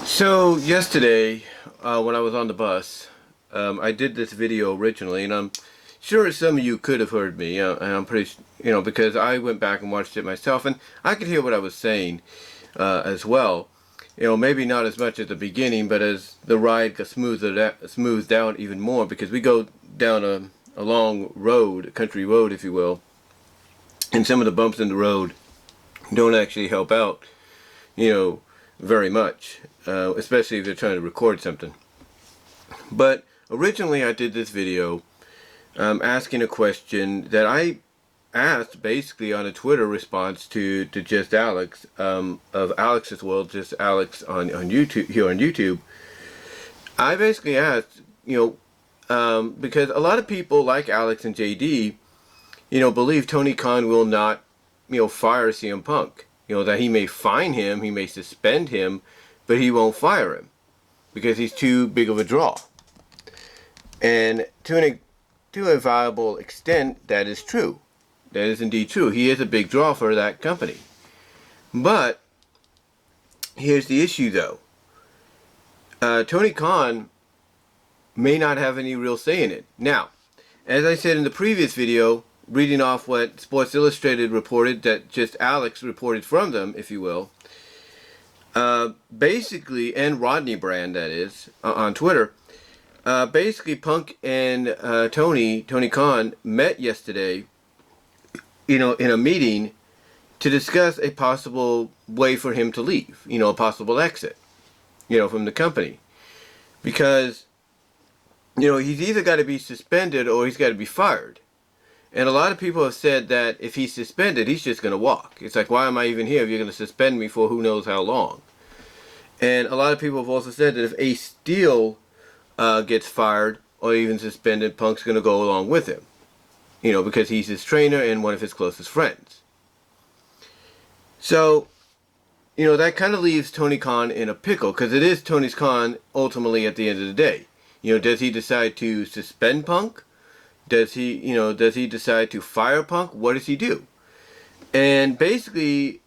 So yesterday, when I was on the bus, I did this video originally, and I'm sure some of you could have heard me, and I'm pretty, because I went back and watched it myself, and I could hear what I was saying as well. Maybe not as much at the beginning, but as the ride got smoothed out even more, because we go down a long road, a country road, if you will, and some of the bumps in the road don't actually help out, very much, especially if they're trying to record something. But originally I did this video asking a question that I asked basically on a Twitter response to Just Alex, of Alex's World, Just Alex on YouTube, here on YouTube. I basically asked, because a lot of people like Alex and JD, believe Tony Khan will not, fire CM Punk. That he may fine him, he may suspend him, but he won't fire him because he's too big of a draw. And to a viable extent, that is true. That is indeed true. He is a big draw for that company. But here's the issue, though. Tony Khan may not have any real say in it. Now, as I said in the previous video, reading off what Sports Illustrated reported, that Just Alex reported from them, if you will, basically, and Rodney Brand, that is, on Twitter, basically Punk and Tony Khan met yesterday, in a meeting to discuss a possible way for him to leave, a possible exit, from the company. Because, he's either got to be suspended or he's got to be fired. And a lot of people have said that if he's suspended, he's just going to walk. It's like, why am I even here if you're going to suspend me for who knows how long? And a lot of people have also said that if Ace Steel gets fired or even suspended, Punk's going to go along with him. Because he's his trainer and one of his closest friends. So, that kind of leaves Tony Khan in a pickle, because it is Tony Khan ultimately at the end of the day. Does he decide to suspend Punk? Does he decide to fire Punk? What does he do? And basically,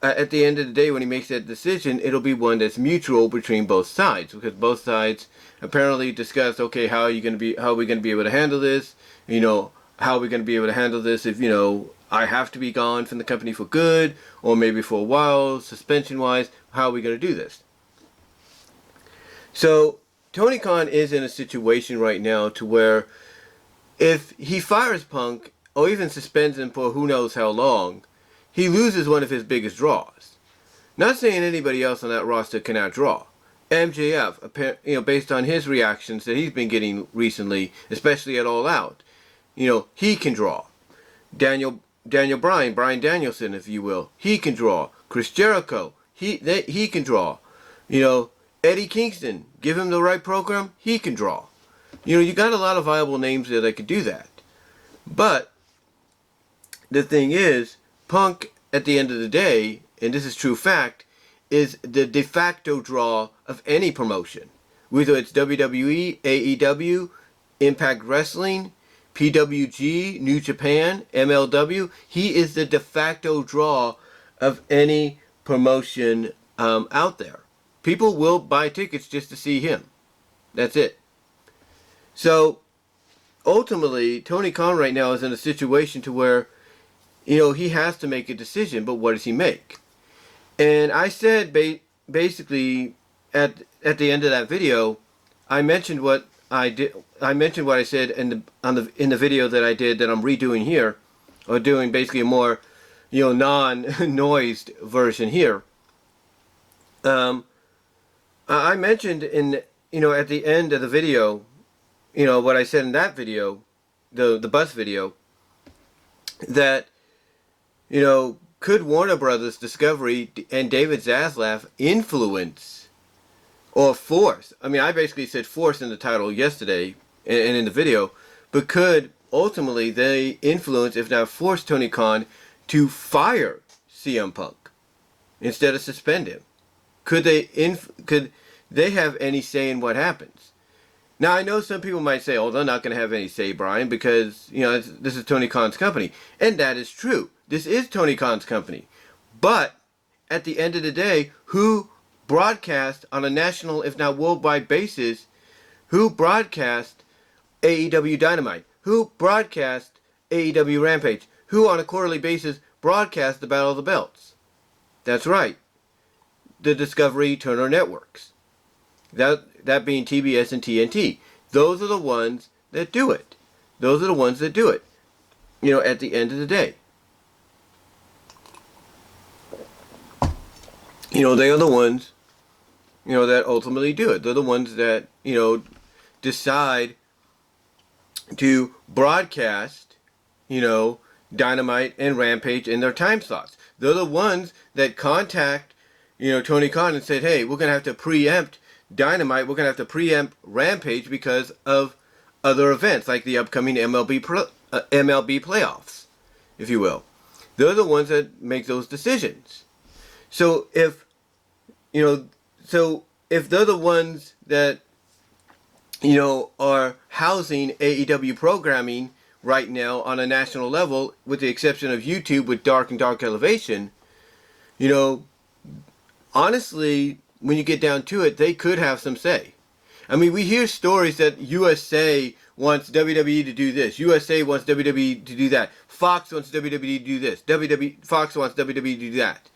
at the end of the day, when he makes that decision, it'll be one that's mutual between both sides, because both sides apparently discuss, okay, how are we going to be able to handle this? How are we going to be able to handle this if, I have to be gone from the company for good, or maybe for a while, suspension-wise? How are we going to do this? So, Tony Khan is in a situation right now to where if he fires Punk, or even suspends him for who knows how long, he loses one of his biggest draws. Not saying anybody else on that roster cannot draw. MJF, based on his reactions that he's been getting recently, especially at All Out, he can draw. Brian Danielson, if you will, he can draw. Chris Jericho, he can draw. Eddie Kingston, give him the right program, he can draw. You got a lot of viable names there that could do that. But the thing is, Punk, at the end of the day, and this is true fact, is the de facto draw of any promotion. Whether it's WWE, AEW, Impact Wrestling, PWG, New Japan, MLW, he is the de facto draw of any promotion out there. People will buy tickets just to see him. That's it. So, ultimately, Tony Khan right now is in a situation to where, he has to make a decision, but what does he make? And I said, basically, at the end of that video, I mentioned what I did. I mentioned what I said in the video that I did that I'm redoing here, or doing basically a more, non-noised version here. I mentioned at the end of the video, what I said in that video, the bus video, that, could Warner Brothers Discovery and David Zaslav influence or force? I mean, I basically said force in the title yesterday and in the video, but could ultimately they influence, if not force, Tony Khan to fire CM Punk instead of suspend him? Could they have any say in what happens? Now, I know some people might say, oh, they're not going to have any say, Brian, because, this is Tony Khan's company. And that is true. This is Tony Khan's company. But, at the end of the day, who broadcast on a national, if not worldwide basis, who broadcast AEW Dynamite, who broadcast AEW Rampage, who on a quarterly basis broadcast the Battle of the Belts. That's right, the Discovery Turner networks. That being TBS and TNT. Those are the ones that do it. Those are the ones that do it. At the end of the day. They are the ones, that ultimately do it. They're the ones that, decide to broadcast, Dynamite and Rampage in their time slots. They're the ones that contact, Tony Khan and said, hey, we're going to have to preempt Dynamite, we're going to have to preempt Rampage because of other events, like the upcoming MLB playoffs, if you will. They're the ones that make those decisions. So if they're the ones that, are housing AEW programming right now on a national level, with the exception of YouTube with Dark and Dark Elevation, honestly, when you get down to it, they could have some say. I mean, we hear stories that USA wants WWE to do this. USA wants WWE to do that. Fox wants WWE to do this. Fox wants WWE to do that.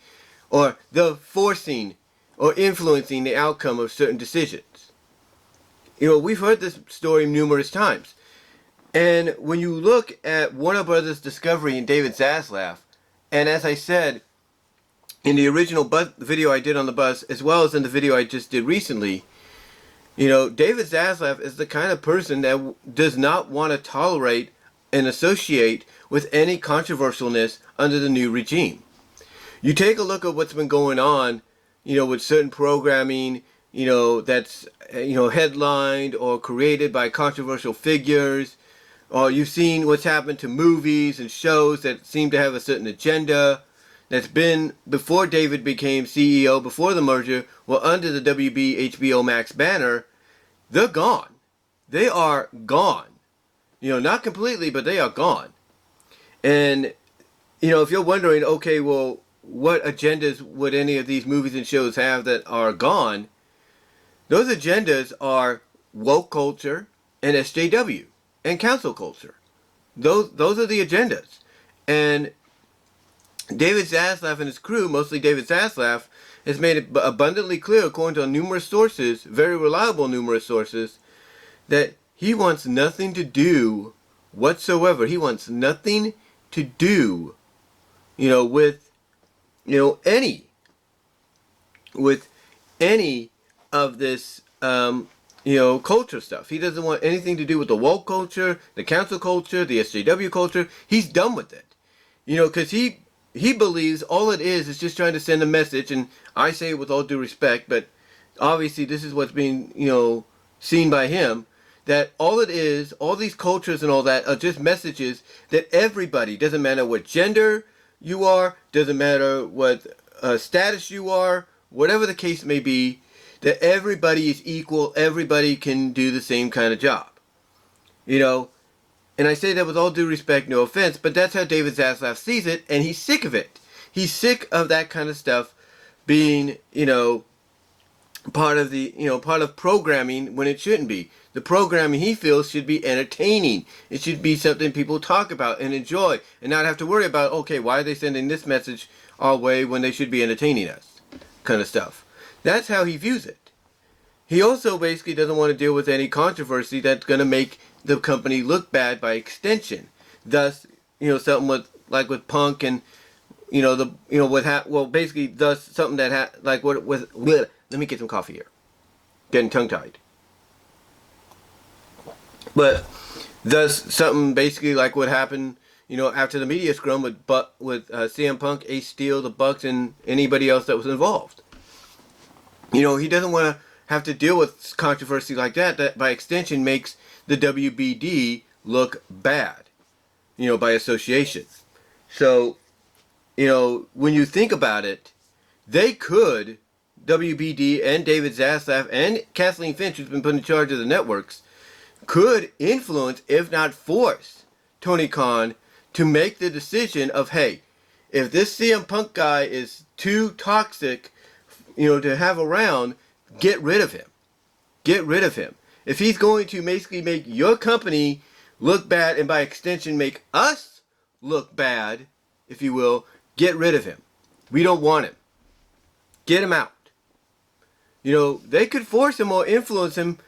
Or they're forcing or influencing the outcome of certain decisions. We've heard this story numerous times. And when you look at Warner Brothers Discovery and David Zaslav, and as I said, in the original video I did on the bus, as well as in the video I just did recently, David Zaslav is the kind of person that does not want to tolerate and associate with any controversialness under the new regime. You take a look at what's been going on, with certain programming, that's, headlined or created by controversial figures, or you've seen what's happened to movies and shows that seem to have a certain agenda that's been, before David became CEO, before the merger, were under the WB HBO Max banner. They're gone. They are gone. Not completely, but they are gone. And, if you're wondering, okay, well, what agendas would any of these movies and shows have that are gone? Those agendas are woke culture and SJW and council culture. Those are the agendas. And David Zaslav and his crew, mostly David Zaslav, has made it abundantly clear, according to numerous sources, very reliable numerous sources, that he wants nothing to do whatsoever. He wants nothing to do, with, any of this, culture stuff. He doesn't want anything to do with the woke culture, the council culture, the SJW culture. He's done with it. Because he believes all it is just trying to send a message, and I say it with all due respect, but obviously this is what's being, seen by him, that all it is, all these cultures and all that are just messages that everybody, doesn't matter what gender you are, doesn't matter what status you are, whatever the case may be, that everybody is equal, everybody can do the same kind of job. And I say that with all due respect, no offense, but that's how David Zaslav sees it, and he's sick of it. He's sick of that kind of stuff being, part of programming when it shouldn't be. The programming, he feels, should be entertaining. It should be something people talk about and enjoy, and not have to worry about, okay, why are they sending this message our way when they should be entertaining us, kind of stuff. That's how he views it. He also basically doesn't want to deal with any controversy that's going to make the company look bad by extension. Thus, something with Punk and, basically thus something that let me get some coffee here. Getting tongue-tied. But thus something basically like what happened, after the media scrum with CM Punk, Ace Steel, the Bucks, and anybody else that was involved. He doesn't want to have to deal with controversy like that by extension makes the WBD look bad, by association. So, when you think about it, they could, WBD and David Zaslav and Kathleen Finch, who's been put in charge of the networks, could influence, if not force, Tony Khan to make the decision of, hey, if this CM Punk guy is too toxic, to have around, get rid of him. Get rid of him. If he's going to basically make your company look bad and by extension make us look bad, if you will, get rid of him. We don't want him. Get him out. They could force him or influence him,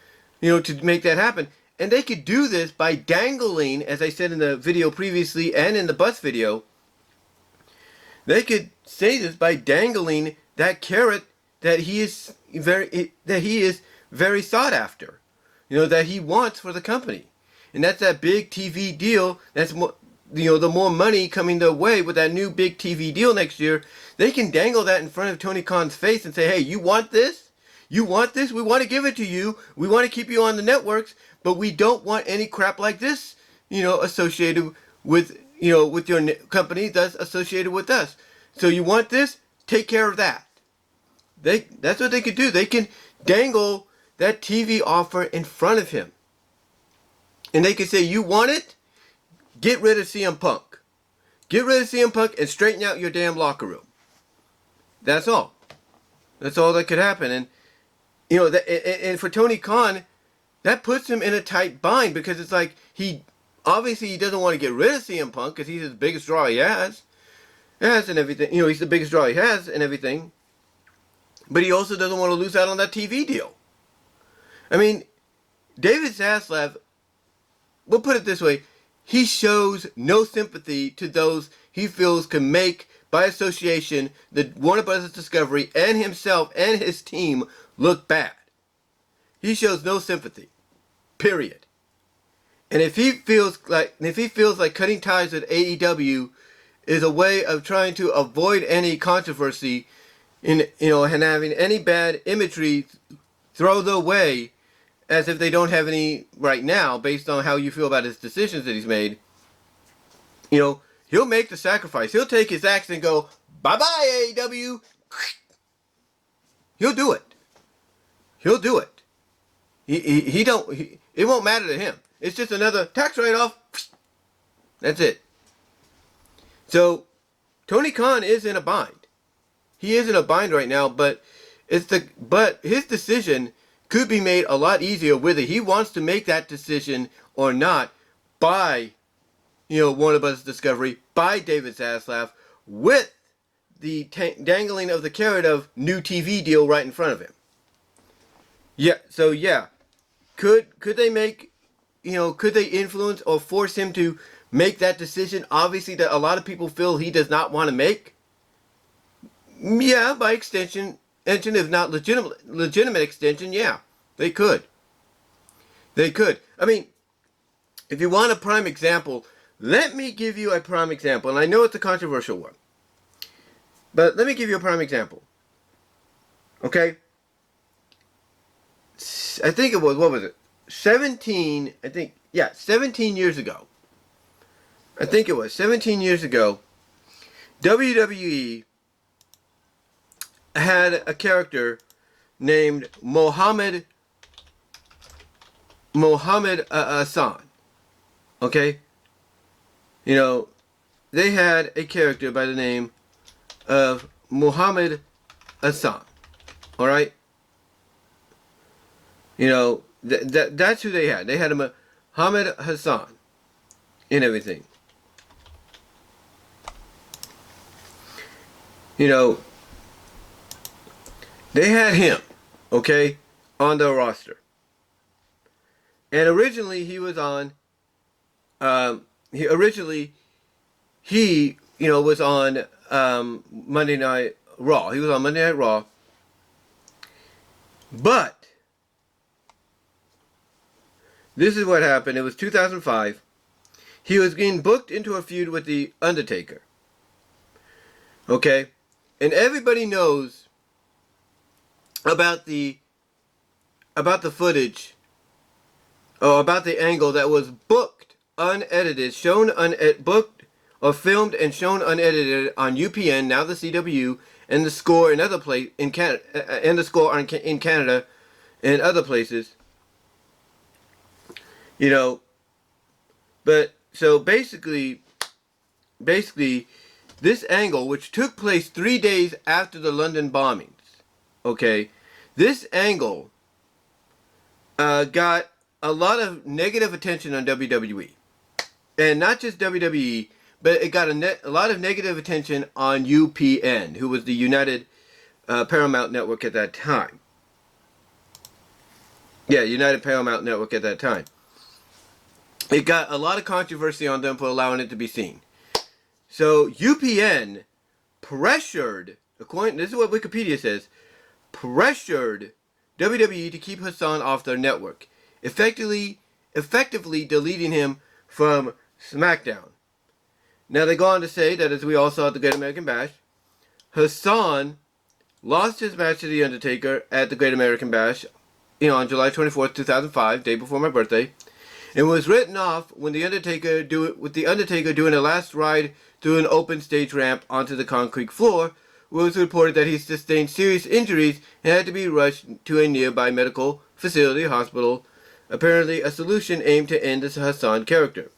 to make that happen. And they could do this by dangling, as I said in the video previously and in the bus video, they could say this by dangling that carrot that he is very sought after, that he wants for the company. And that's that big TV deal. That's more, the more money coming their way with that new big TV deal next year. They can dangle that in front of Tony Khan's face and say, hey, you want this? You want this? We want to give it to you. We want to keep you on the networks, but we don't want any crap like this, associated with, with your company that's associated with us. So you want this? Take care of that. That's what they could do. They can dangle that TV offer in front of him. And they could say, you want it? Get rid of CM Punk. Get rid of CM Punk and straighten out your damn locker room. That's all. That's all that could happen. And, and for Tony Khan, that puts him in a tight bind because it's like he doesn't want to get rid of CM Punk because he's his biggest draw he has. And everything. He's the biggest draw he has and everything. But he also doesn't want to lose out on that TV deal. I mean, David Zaslav, we'll put it this way, he shows no sympathy to those he feels can make, by association, the Warner Bros. Discovery and himself and his team look bad. He shows no sympathy. Period. And if he feels like cutting ties with AEW is a way of trying to avoid any controversy and having any bad imagery throw their way, as if they don't have any right now, based on how you feel about his decisions that he's made, he'll make the sacrifice. He'll take his axe and go, bye-bye, AEW. He'll do it. He'll do it. It won't matter to him. It's just another tax write-off. That's it. So, Tony Khan is in a bind. He is in a bind right now, but his decision could be made a lot easier whether he wants to make that decision or not by, Warner Bros. Discovery, by David Zaslav, with the dangling of the carrot of new TV deal right in front of him. Yeah, so yeah. Could they make, could they influence or force him to make that decision, obviously, that a lot of people feel he does not want to make? Yeah, by extension, if not legitimate extension, yeah, they could. They could. I mean, if you want a prime example, let me give you a prime example. And I know it's a controversial one. But let me give you a prime example. Okay? I think it was, 17 years ago. I think it was 17 years ago, WWE had a character named Mohammed Hassan. Okay? They had a character by the name of Mohammed Hassan. Alright? That's who they had. They had a Mohammed Hassan and everything. They had him, okay, on their roster. And originally he was on, he was on Monday Night Raw. He was on Monday Night Raw. But this is what happened. It was 2005. He was getting booked into a feud with The Undertaker. Okay? And everybody knows about the footage, or about the angle that was booked, unedited, booked or filmed and shown unedited on UPN, now the CW, and the score in other place in Canada, and the score in Canada and other places. But so basically, this angle, which took place 3 days after the London bombings, okay, this angle got a lot of negative attention on WWE. And not just WWE, but it got a lot of negative attention on UPN, who was the United Paramount Network at that time. Yeah, United Paramount Network at that time. It got a lot of controversy on them for allowing it to be seen. So UPN pressured, according, this is what Wikipedia says, pressured WWE to keep Hassan off their network, effectively deleting him from SmackDown. Now they go on to say that, as we all saw at the Great American Bash, Hassan lost his match to The Undertaker at the Great American Bash, on July 24th, 2005, day before my birthday, and was written off when The Undertaker doing a last ride through an open stage ramp onto the concrete floor. It was reported that he sustained serious injuries and had to be rushed to a nearby medical facility, hospital, apparently a solution aimed to end the Hassan character.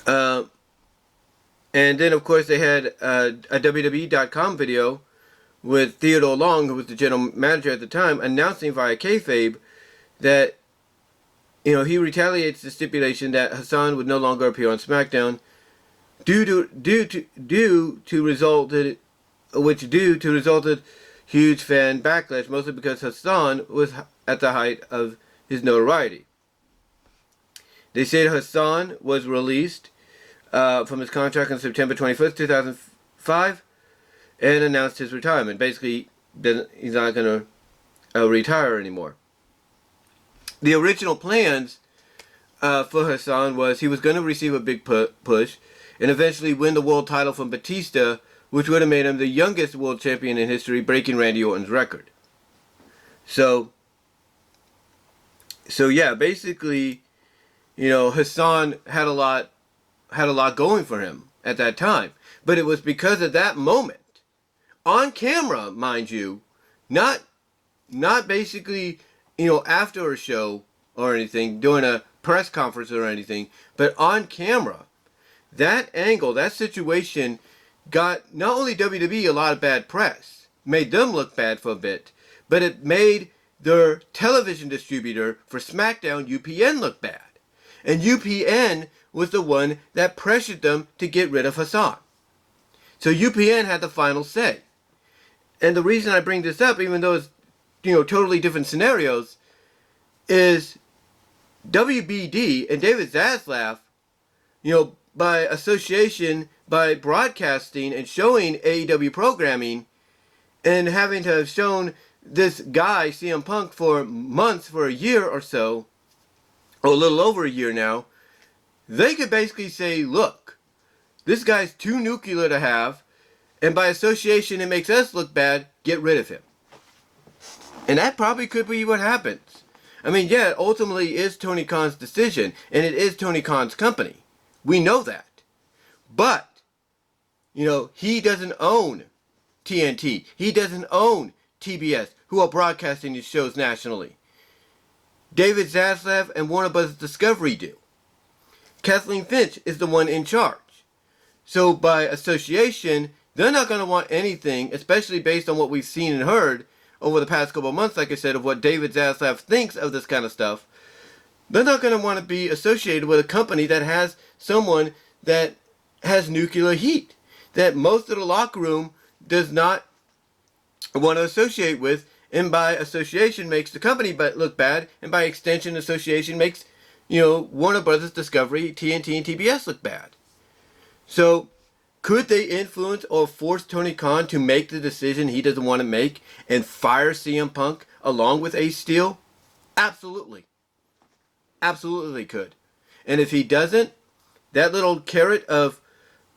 And then, of course, they had a WWE.com video with Theodore Long, who was the general manager at the time, announcing via kayfabe that, he retaliates the stipulation that Hassan would no longer appear on SmackDown due to resulted huge fan backlash, mostly because Hassan was at the height of his notoriety. They said Hassan was released from his contract on September 21st, 2005, and announced his retirement. Basically, he's not going to retire anymore. The original plans for Hassan was he was going to receive a big push and eventually win the world title from Batista, which would have made him the youngest world champion in history, breaking Randy Orton's record. So yeah, basically, Hassan had a lot going for him at that time. But it was because of that moment, on camera, mind you, not basically, after a show or anything, doing a press conference or anything, but on camera, that angle, that situation got not only WWE a lot of bad press, made them look bad for a bit, but it made their television distributor for SmackDown, UPN, look bad. And UPN was the one that pressured them to get rid of Hassan. So UPN had the final say. And the reason I bring this up, even though it's, totally different scenarios, is WBD and David Zaslav, by association, by broadcasting and showing AEW programming, and having to have shown this guy, CM Punk, for months, for a year or so, or a little over a year now, they could basically say, look, this guy's too nuclear to have, and by association it makes us look bad, get rid of him. And that probably could be what happens. I mean, yeah, it ultimately is Tony Khan's decision, and it is Tony Khan's company. We know that. But, he doesn't own TNT. He doesn't own TBS, who are broadcasting these shows nationally. David Zaslav and Warner Bros. Discovery do. Kathleen Finch is the one in charge. So by association, they're not going to want anything, especially based on what we've seen and heard over the past couple of months, like I said, of what David Zaslav thinks of this kind of stuff. They're not going to want to be associated with a company that has someone that has nuclear heat, that most of the locker room does not want to associate with, and by association makes the company look bad, and by extension association makes, Warner Brothers, Discovery, TNT, and TBS look bad. So, could they influence or force Tony Khan to make the decision he doesn't want to make and fire CM Punk along with Ace Steel? Absolutely. Absolutely could. And if he doesn't, that little carrot of,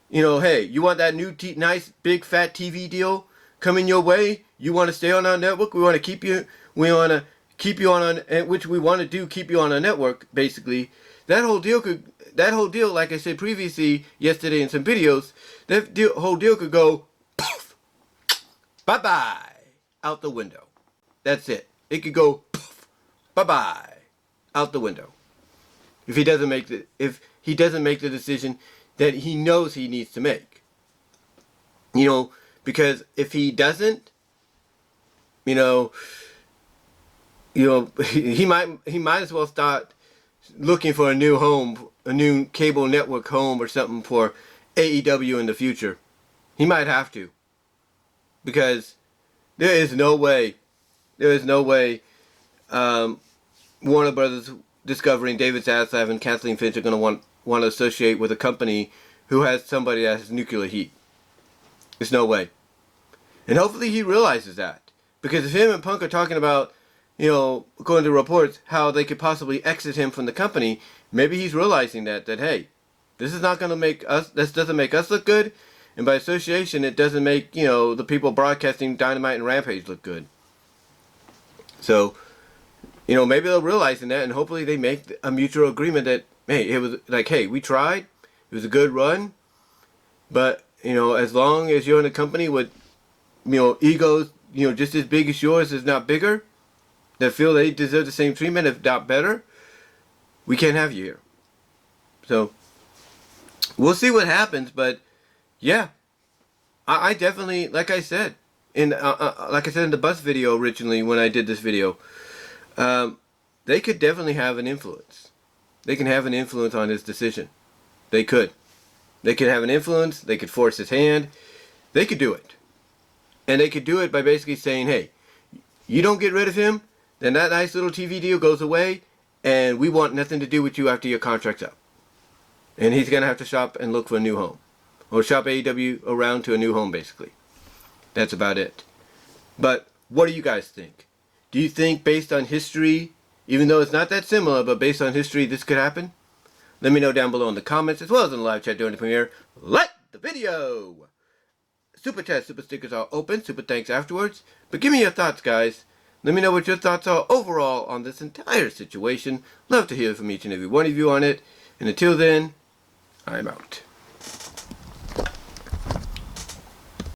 hey, you want that new nice big fat TV deal coming your way? You want to stay on our network? We want to keep you on, which we want to do, keep you on our network, basically. That whole deal, like I said previously, yesterday in some videos, whole deal could go, poof, bye-bye, out the window. That's it. It could go, poof, bye-bye, out the window. If he doesn't make the decision that he knows he needs to make. Because if he doesn't, you know, he might as well start looking for a new home, a new cable network home or something for AEW in the future. He might have to, because there is no way Warner Brothers discovering David Zaslav and Kathleen Finch are going to want to associate with a company who has somebody that has nuclear heat. There's no way. And hopefully he realizes that. Because if him and Punk are talking about, according to reports, how they could possibly exit him from the company, maybe he's realizing that hey, this is not going to make us, this doesn't make us look good, and by association it doesn't make, the people broadcasting Dynamite and Rampage look good. So, maybe they'll realize that, and hopefully they make a mutual agreement that, hey, it was like, hey, we tried, it was a good run, but, as long as you're in a company with, egos, just as big as yours, is not bigger, that feel they deserve the same treatment, if not better, we can't have you here. So, we'll see what happens, but, yeah, I definitely, like I said in the bus video originally when I did this video, they could definitely have an influence. They can have an influence on his decision. They could. They could have an influence. They could force his hand. They could do it. And they could do it by basically saying, hey, you don't get rid of him, then that nice little TV deal goes away, and we want nothing to do with you after your contract's up. And he's going to have to shop and look for a new home. Or shop AEW around to a new home, basically. That's about it. But what do you guys think? Do you think, based on history, even though it's not that similar, but based on history, this could happen? Let me know down below in the comments, as well as in the live chat during the premiere. Like the video! Super chat, super stickers are open, super thanks afterwards. But give me your thoughts, guys. Let me know what your thoughts are overall on this entire situation. Love to hear from each and every one of you on it. And until then, I'm out.